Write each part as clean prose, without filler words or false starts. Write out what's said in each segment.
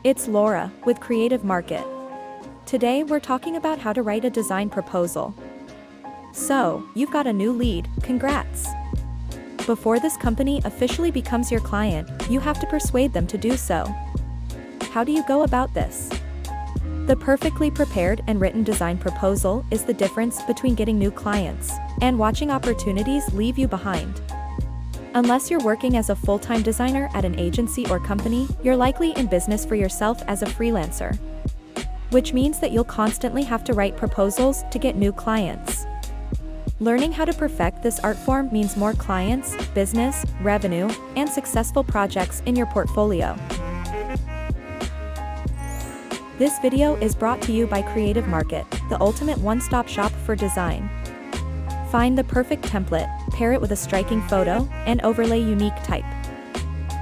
It's Laura with Creative Market. Today we're talking about how to write a design proposal. So, you've got a new lead, congrats! Before this company officially becomes your client, you have to persuade them to do so. How do you go about this? The perfectly prepared and written design proposal is the difference between getting new clients and watching opportunities leave you behind. Unless you're working as a full-time designer at an agency or company, you're likely in business for yourself as a freelancer. Which means that you'll constantly have to write proposals to get new clients. Learning how to perfect this art form means more clients, business, revenue, and successful projects in your portfolio. This video is brought to you by Creative Market, the ultimate one-stop shop for design. Find the perfect template, pair it with a striking photo, and overlay unique type.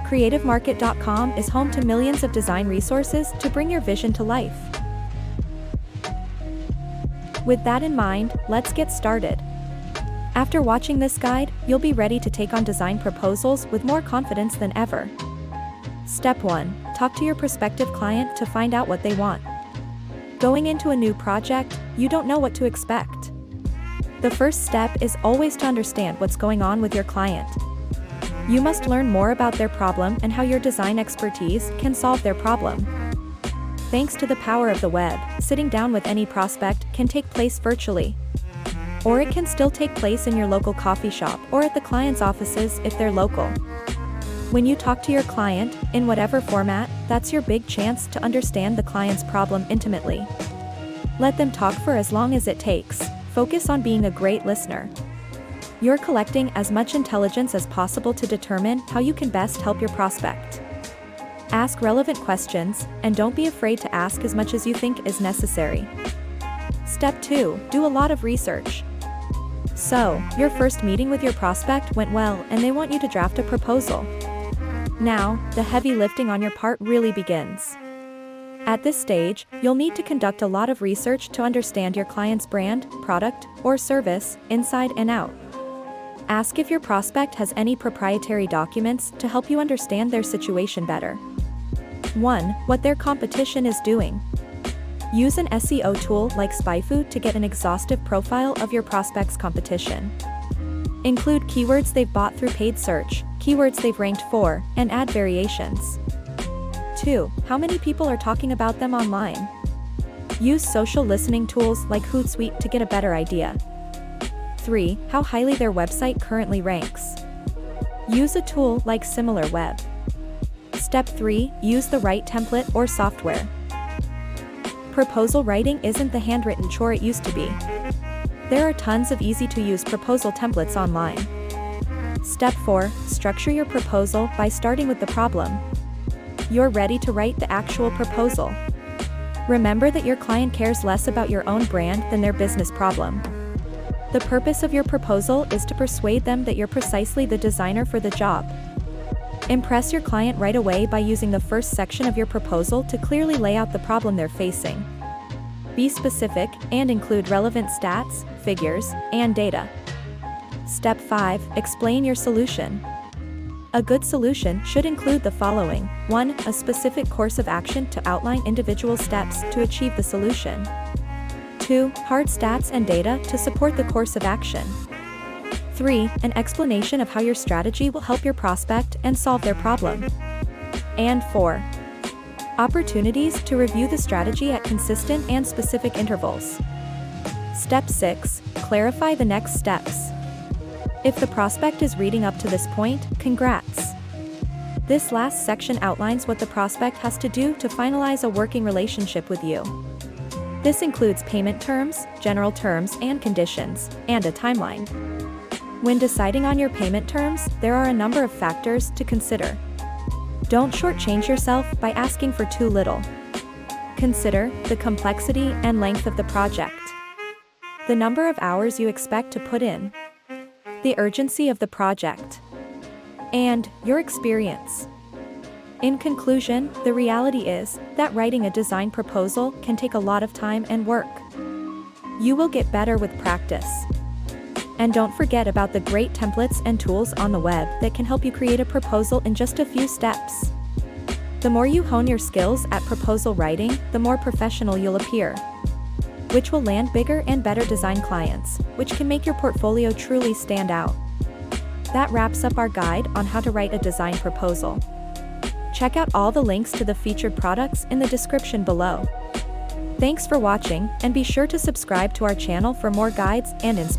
CreativeMarket.com is home to millions of design resources to bring your vision to life. With that in mind, let's get started. After watching this guide, you'll be ready to take on design proposals with more confidence than ever. Step 1. Talk to your prospective client to find out what they want. Going into a new project, you don't know what to expect. The first step is always to understand what's going on with your client. You must learn more about their problem and how your design expertise can solve their problem. Thanks to the power of the web, sitting down with any prospect can take place virtually. Or it can still take place in your local coffee shop or at the client's offices if they're local. When you talk to your client, in whatever format, that's your big chance to understand the client's problem intimately. Let them talk for as long as it takes. Focus on being a great listener. You're collecting as much intelligence as possible to determine how you can best help your prospect. Ask relevant questions, and don't be afraid to ask as much as you think is necessary. Step 2. Do a lot of research. So, your first meeting with your prospect went well and they want you to draft a proposal. Now, the heavy lifting on your part really begins. At this stage, you'll need to conduct a lot of research to understand your client's brand, product, or service, inside and out. Ask if your prospect has any proprietary documents to help you understand their situation better. 1. What their competition is doing. Use an SEO tool like SpyFu to get an exhaustive profile of your prospect's competition. Include keywords they've bought through paid search, keywords they've ranked for, and add variations. 2. How many people are talking about them online? Use social listening tools like Hootsuite to get a better idea. 3. How highly their website currently ranks. Use a tool like SimilarWeb. Step 3. Use the right template or software. Proposal writing isn't the handwritten chore it used to be. There are tons of easy-to-use proposal templates online. Step 4. Structure your proposal by starting with the problem. You're ready to write the actual proposal. Remember that your client cares less about your own brand than their business problem. The purpose of your proposal is to persuade them that you're precisely the designer for the job. Impress your client right away by using the first section of your proposal to clearly lay out the problem they're facing. Be specific and include relevant stats, figures, and data. Step 5. Explain your solution. A good solution should include the following. 1. A specific course of action to outline individual steps to achieve the solution. 2. Hard stats and data to support the course of action. 3. An explanation of how your strategy will help your prospect and solve their problem. And 4. Opportunities to review the strategy at consistent and specific intervals. Step 6. Clarify the next steps. If the prospect is reading up to this point, congrats! This last section outlines what the prospect has to do to finalize a working relationship with you. This includes payment terms, general terms and conditions, and a timeline. When deciding on your payment terms, there are a number of factors to consider. Don't shortchange yourself by asking for too little. Consider the complexity and length of the project, the number of hours you expect to put in, the urgency of the project, and your experience. In conclusion, the reality is that writing a design proposal can take a lot of time and work. You will get better with practice. And don't forget about the great templates and tools on the web that can help you create a proposal in just a few steps. The more you hone your skills at proposal writing, the more professional you'll appear, which will land bigger and better design clients, which can make your portfolio truly stand out. That wraps up our guide on how to write a design proposal. Check out all the links to the featured products in the description below. Thanks for watching, and be sure to subscribe to our channel for more guides and inspiration.